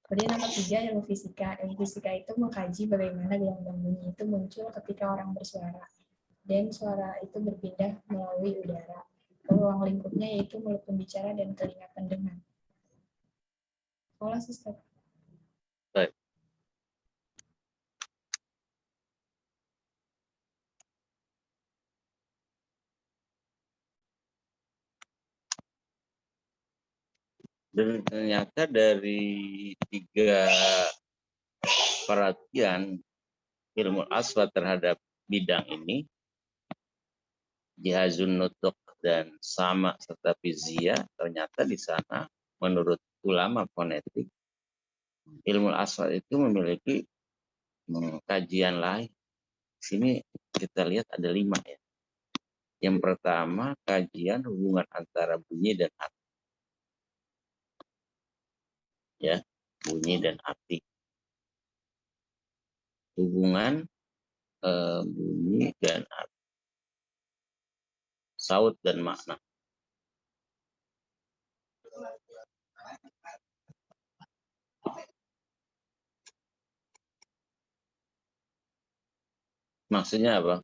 Kemudian nomor 3, ilmu fisika. Ilmu fisika itu mengkaji bagaimana gelombang bunyi itu muncul ketika orang bersuara, dan suara itu berpindah melalui udara. Ruang lingkupnya yaitu mulut pembicara dan telinga pendengar. Sekolah sistem. Baik. Dan ternyata dari 3 perhatian ilmu aswat terhadap bidang ini, jihazun nutuk dan sama serta fizia, ternyata di sana menurut ulama fonetik ilmu aswat itu memiliki kajian lain. Di sini kita lihat ada 5 ya. Yang pertama, kajian hubungan antara bunyi dan arti. Ya, bunyi dan arti. Hubungan bunyi dan arti. saut dan makna. Maksudnya apa?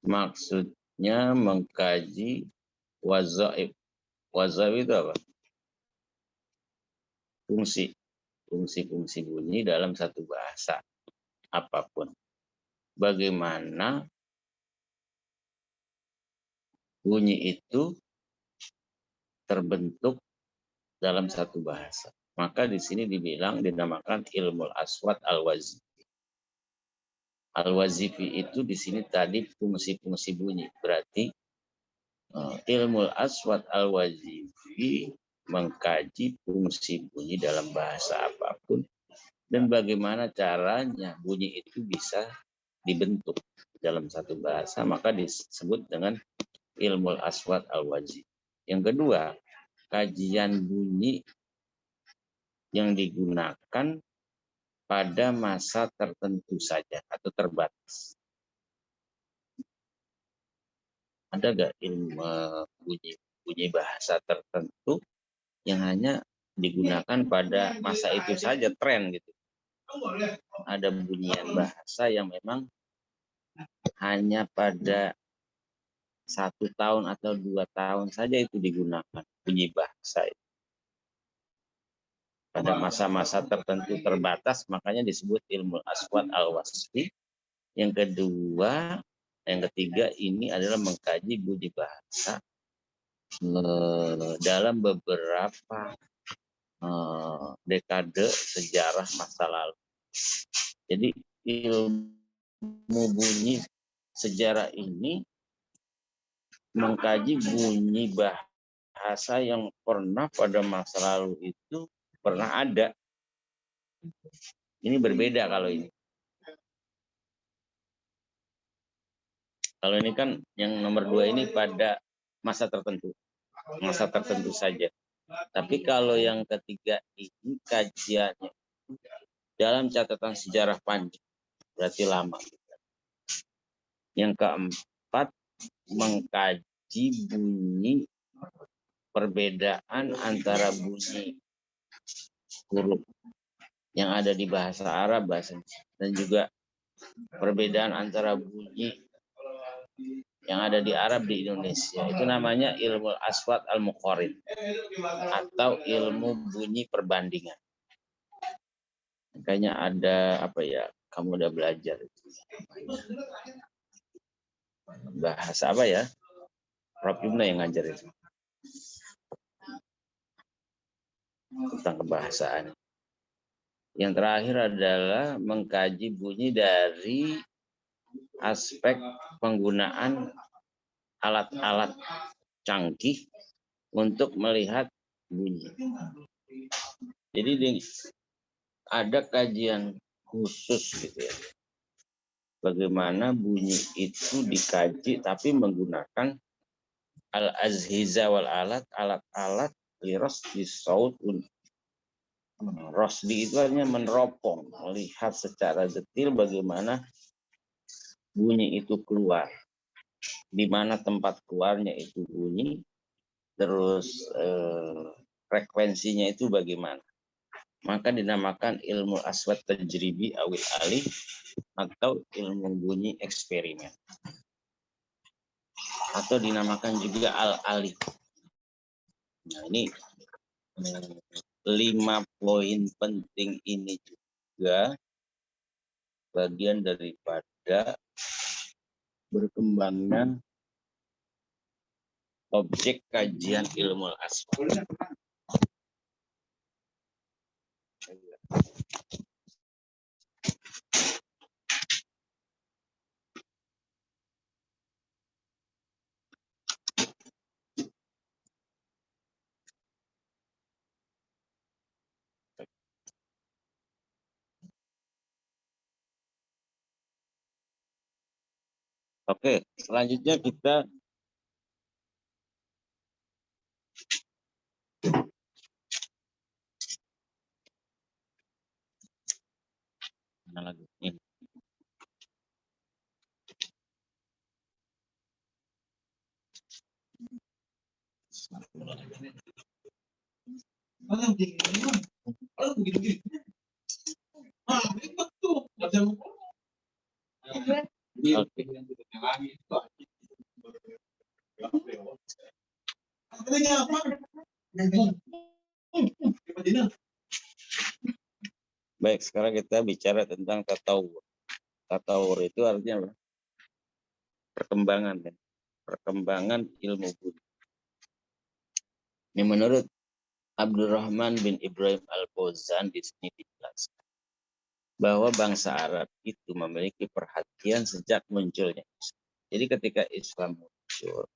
Maksudnya mengkaji wazaif. Wazaif itu apa? Fungsi-fungsi bunyi dalam satu bahasa apapun. Bagaimana bunyi itu terbentuk dalam satu bahasa. Maka di sini dinamakan ilmu aswat al-wazifi. Al-wazifi itu di sini tadi fungsi-fungsi bunyi. Berarti ilmu aswat al-wazifi mengkaji fungsi bunyi dalam bahasa apapun dan bagaimana caranya bunyi itu bisa dibentuk dalam satu bahasa, maka disebut dengan ilmu aswat al-wazifi. Yang kedua, kajian bunyi yang digunakan pada masa tertentu saja atau terbatas. Ada nggak ilmu bunyi bahasa tertentu yang hanya digunakan pada masa itu saja, tren gitu? Ada bunyian bahasa yang memang hanya pada 1 tahun atau 2 tahun saja itu digunakan bunyi bahasa itu. Pada masa-masa tertentu terbatas, makanya disebut ilmu aswat al-wasfi. Yang kedua, yang ketiga ini adalah mengkaji bunyi bahasa dalam beberapa dekade sejarah masa lalu. Jadi ilmu bunyi sejarah ini mengkaji bunyi bahasa yang pernah pada masa lalu itu pernah ada. Ini berbeda kalau ini. Kalau ini kan yang nomor 2 ini pada masa tertentu saja. Tapi kalau yang ketiga ini kajiannya dalam catatan sejarah panjang, berarti lama. Yang keempat, mengkaji bunyi perbedaan antara bunyi huruf yang ada di bahasa Arab, dan juga perbedaan antara bunyi yang ada di Arab di Indonesia. Itu namanya ilmu aswat al-muqarin atau ilmu bunyi perbandingan. Kayaknya ada apa ya? Kamu udah belajar bahasa apa ya? Prof Yumna yang ngajar itu tentang kebahasaan. Yang terakhir adalah mengkaji bunyi dari aspek penggunaan alat-alat canggih untuk melihat bunyi. Jadi ada kajian khusus gitu ya. Bagaimana bunyi itu dikaji tapi menggunakan al-azhiza wal alat-alat lirasdi saut. Rosdi itu artinya meneropong, melihat secara detail bagaimana bunyi itu keluar, di mana tempat keluarnya itu bunyi, terus frekuensinya itu bagaimana. Maka dinamakan ilmu aswat tajribi awil alih atau ilmu bunyi eksperimen. Atau dinamakan juga al-alih. Nah, ini 5 poin penting ini juga bagian daripada berkembangnya objek kajian ilmu aswat. Oke, selanjutnya kita Oke. Baik, sekarang kita bicara tentang tatawur. Tatawur itu artinya apa? Perkembangan, kan? Perkembangan ilmu Buddha. Ini menurut Abdurrahman bin Ibrahim Al-Fauzan di sini dijelaskan bahwa bangsa Arab itu memiliki perhatian sejak munculnya Islam. Jadi ketika Islam muncul,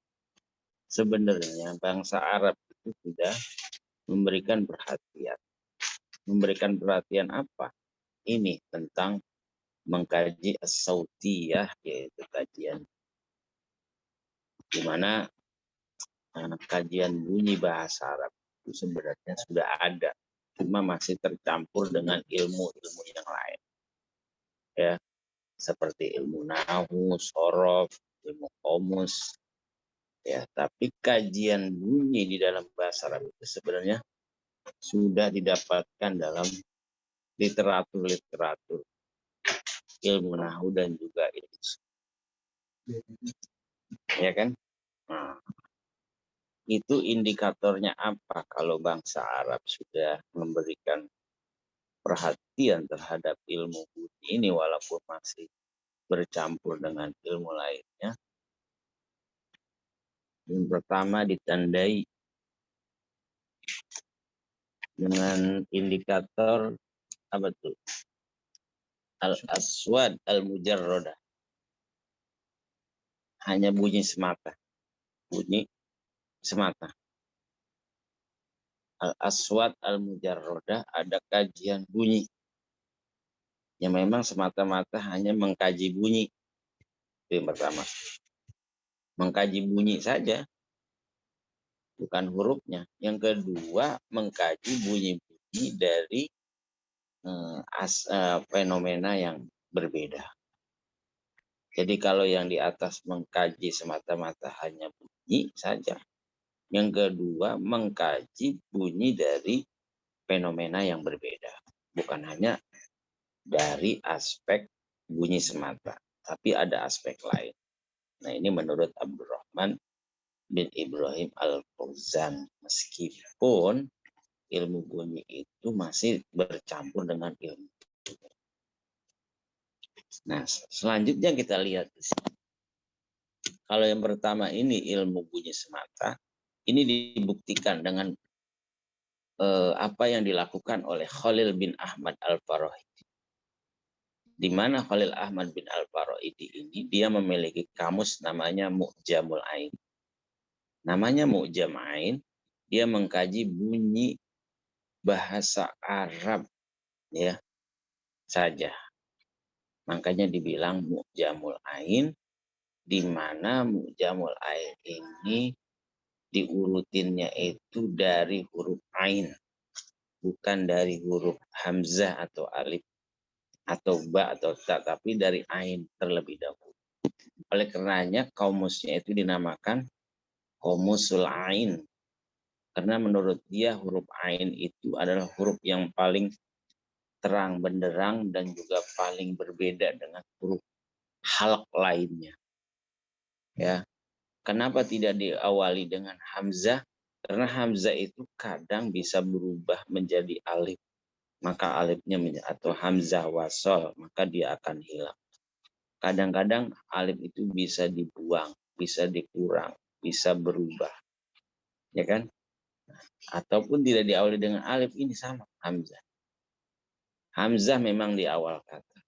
sebenarnya bangsa Arab itu sudah memberikan perhatian. Memberikan perhatian apa? Ini tentang mengkaji as-sautiyah, yaitu kajian di mana kajian bunyi bahasa Arab itu sebenarnya sudah ada, cuma masih tercampur dengan ilmu-ilmu yang lain, ya, seperti ilmu nahwu, shorof, ilmu qomus, ya. Tapi kajian bunyi di dalam bahasa Arab itu sebenarnya sudah didapatkan dalam literatur ilmu nahwu dan juga ilmu, ya kan? Nah, itu indikatornya apa kalau bangsa Arab sudah memberikan perhatian terhadap ilmu bunyi ini walaupun masih bercampur dengan ilmu lainnya. Yang pertama ditandai dengan indikator apa tuh? Al-aswad al-mujarrodah. Hanya bunyi semata. Bunyi semata. Al-aswad al-mujarrodah, ada kajian bunyi yang memang semata-mata hanya mengkaji bunyi. Itu yang pertama. Mengkaji bunyi saja, bukan hurufnya. Yang kedua, mengkaji bunyi-bunyi dari fenomena yang berbeda. Jadi kalau yang di atas mengkaji semata-mata hanya bunyi saja. Yang kedua, mengkaji bunyi dari fenomena yang berbeda. Bukan hanya dari aspek bunyi semata, tapi ada aspek lain. Nah, ini menurut Abdurrahman bin Ibrahim Al-Fauzan. Meskipun ilmu bunyi itu masih bercampur dengan ilmu. Nah, selanjutnya kita lihat di sini. Kalau yang pertama ini ilmu bunyi semata, ini dibuktikan dengan apa yang dilakukan oleh Khalil bin Ahmad Al-Farahidi. Di mana Khalil Ahmad bin Al-Farahidi ini dia memiliki kamus namanya Mu'jamul Ain. Namanya Mu'jam Ain, dia mengkaji bunyi bahasa Arab, ya, saja. Makanya dibilang Mu'jamul Ain, di mana Mu'jamul Ain ini diurutinnya itu dari huruf Ain, bukan dari huruf Hamzah atau alif atau ba atau ta, tapi dari Ain terlebih dahulu. Oleh karenanya kaumusnya itu dinamakan Qomusul Ain, karena menurut dia huruf Ain itu adalah huruf yang paling terang benderang dan juga paling berbeda dengan huruf halq lainnya. Ya, kenapa tidak diawali dengan hamzah? Karena hamzah itu kadang bisa berubah menjadi alif, maka alifnya atau hamzah wasol, maka dia akan hilang. Kadang-kadang alif itu bisa dibuang, bisa dikurang, bisa berubah, ya kan? Ataupun tidak diawali dengan alif, ini sama hamzah. Hamzah memang di awal kata,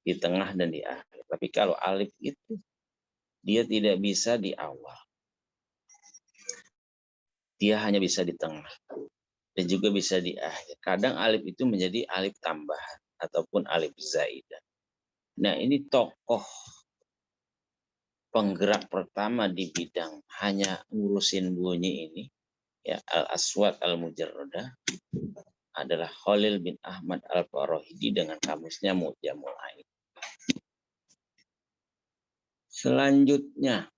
di tengah dan di akhir. Tapi kalau alif itu dia tidak bisa di awal. Dia hanya bisa di tengah dan juga bisa di akhir. Kadang alif itu menjadi alif tambahan ataupun alif zaidah. Nah, ini tokoh penggerak pertama di bidang hanya ngurusin bunyi ini, ya, Al-Aswad Al-Mujarrodah, adalah Khalil bin Ahmad Al-Farahidi dengan kamusnya Mu'jamul Ain. Selanjutnya,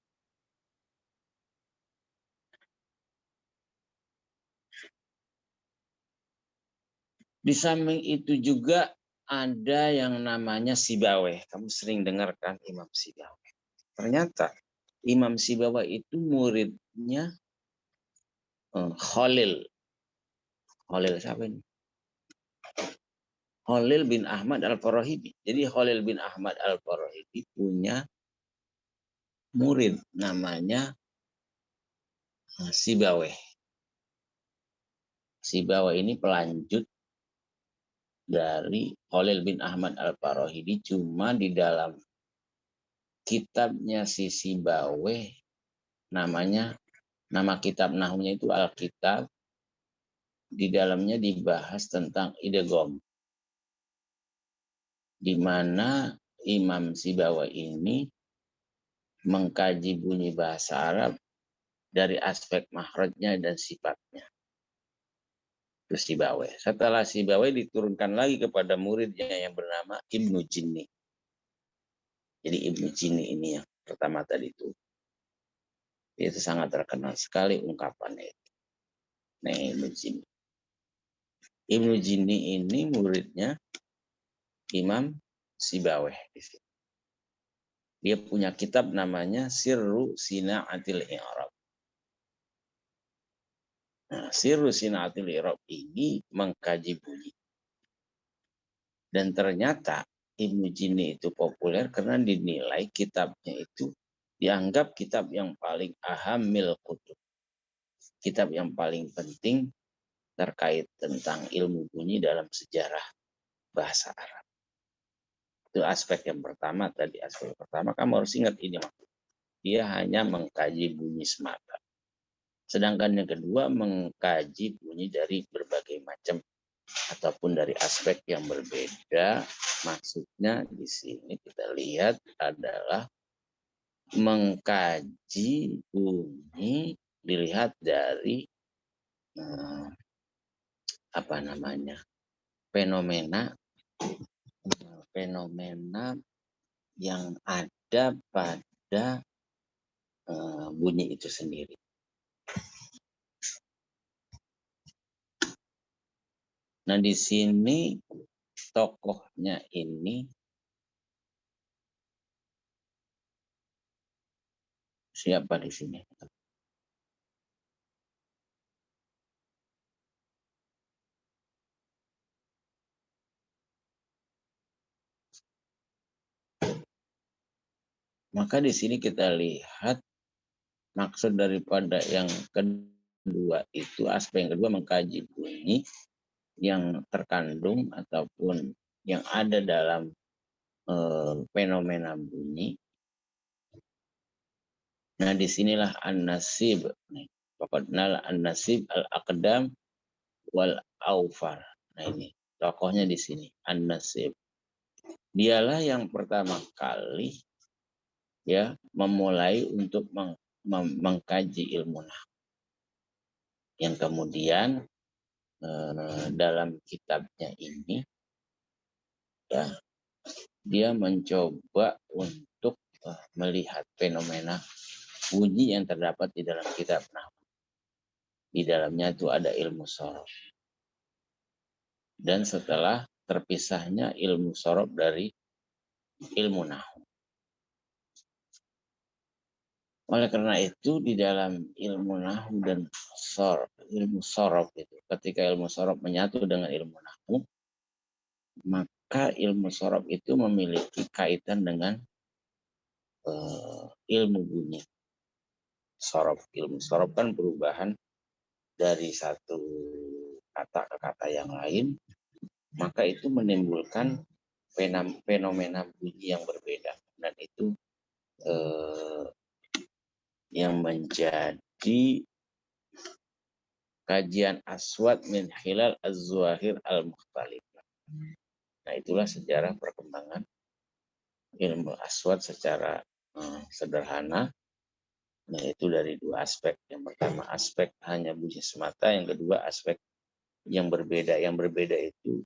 Di samping itu juga ada yang namanya Sibaweh. Kamu sering dengarkan Imam Sibaweh. Ternyata Imam Sibaweh itu muridnya Khalil. Khalil siapa ini? Khalil bin Ahmad Al-Farahidi. Jadi Khalil bin Ahmad Al-Farahidi punya murid namanya Sibaweh. Sibaweh ini pelanjut dari Khalil bin Ahmad Al-Farahidi, cuma di dalam kitabnya si Sibaweh nama kitab nahwunya itu Alkitab, di dalamnya dibahas tentang idgham, di mana Imam Sibaweh ini mengkaji bunyi bahasa Arab dari aspek makhrajnya dan sifatnya. Itu Sibaweh. Setelah Sibaweh diturunkan lagi kepada muridnya yang bernama Ibnu Jinni. Jadi Ibnu Jinni ini yang pertama tadi itu sangat terkenal sekali ungkapannya itu. Nah, Ibnu Jinni. Ibnu Jinni ini muridnya Imam Sibaweh. Dia punya kitab namanya Sirru Sina'atil I'rab. Nah, Sirru Sina'atil I'rab ini mengkaji bunyi. Dan ternyata Ibnu Jinni itu populer karena dinilai kitabnya itu dianggap kitab yang paling ahamil kutub. Kitab yang paling penting terkait tentang ilmu bunyi dalam sejarah bahasa Arab. Itu aspek yang pertama tadi. Aspek pertama kamu harus ingat ini. Dia hanya mengkaji bunyi semata. Sedangkan yang kedua mengkaji bunyi dari berbagai macam ataupun dari aspek yang berbeda. Maksudnya di sini kita lihat adalah mengkaji bunyi dilihat dari fenomena yang ada pada bunyi itu sendiri. Nah, di sini tokohnya ini siapa di sini? Maka di sini kita lihat maksud daripada yang kedua itu, aspek yang kedua mengkaji bunyi yang terkandung ataupun yang ada dalam fenomena bunyi. Nah, disinilah an-nasib. Pokoknya an-nasib al-aqdam wal aufar. Nah, ini tokohnya di sini an-nasib. Dialah yang pertama kali ya memulai untuk mengkaji ilmu nahwu. Yang kemudian dalam kitabnya ini ya dia mencoba untuk melihat fenomena bunyi yang terdapat di dalam kitab nahwu. Di dalamnya itu ada ilmu sorof. Dan setelah terpisahnya ilmu sorof dari ilmu nahwu. Oleh karena itu di dalam ilmu nahwu dan ilmu sorof itu, ketika ilmu sorof menyatu dengan ilmu nahwu, maka ilmu sorof itu memiliki kaitan dengan ilmu bunyi. Ilmu sorof kan perubahan dari satu kata ke kata yang lain, maka itu menimbulkan fenomena bunyi yang berbeda, dan itu yang menjadi kajian aswad min hilal az-zuahir al-mukhtalif. Nah, itulah sejarah perkembangan ilmu aswad secara sederhana. Nah, itu dari dua aspek. Yang pertama aspek hanya bunyi semata, yang kedua aspek yang berbeda. Yang berbeda itu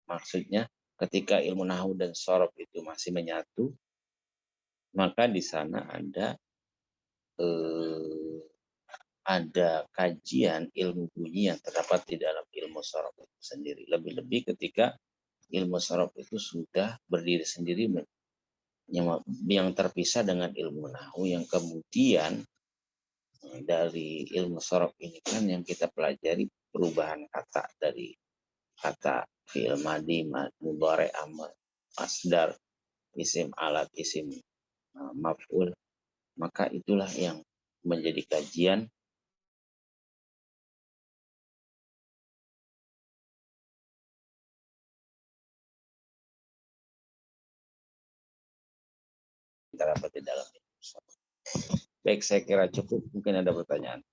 maksudnya ketika ilmu nahwu dan sorof itu masih menyatu, maka di sana ada ada kajian ilmu bunyi yang terdapat di dalam ilmu sorof itu sendiri. Lebih-lebih ketika ilmu sorof itu sudah berdiri sendiri yang terpisah dengan ilmu nahwu, yang kemudian dari ilmu sorof ini kan yang kita pelajari perubahan kata dari kata fi'il madi, mudhari, amr, masdar, isim alat, isim maf'ul. Maka itulah yang menjadi kajian kita dapat di dalam ilmu sorof. Baik, saya kira cukup. Mungkin ada pertanyaan.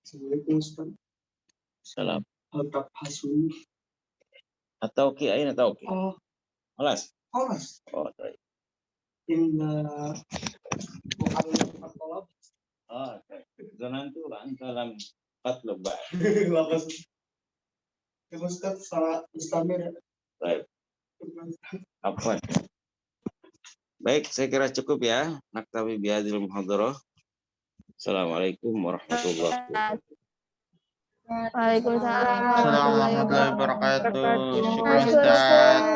Assalamualaikum Ustaz. Salam. Al-Tabhasun. Atau kiai atau ki? Oh, Alas. Mas. Oh, baik. Inna Muhammad Oh, baik. Zanantu anta lam tatlub ba'd. Lapas. Ustaz salah Islamnya. Baik. Apa? Baik, saya kira cukup ya. Naktabi bihadil muhadarah. Assalamualaikum warahmatullahi wabarakatuh. Waalaikumsalam Assalamualaikum warahmatullahi wabarakatuh. Syukur Ustaz.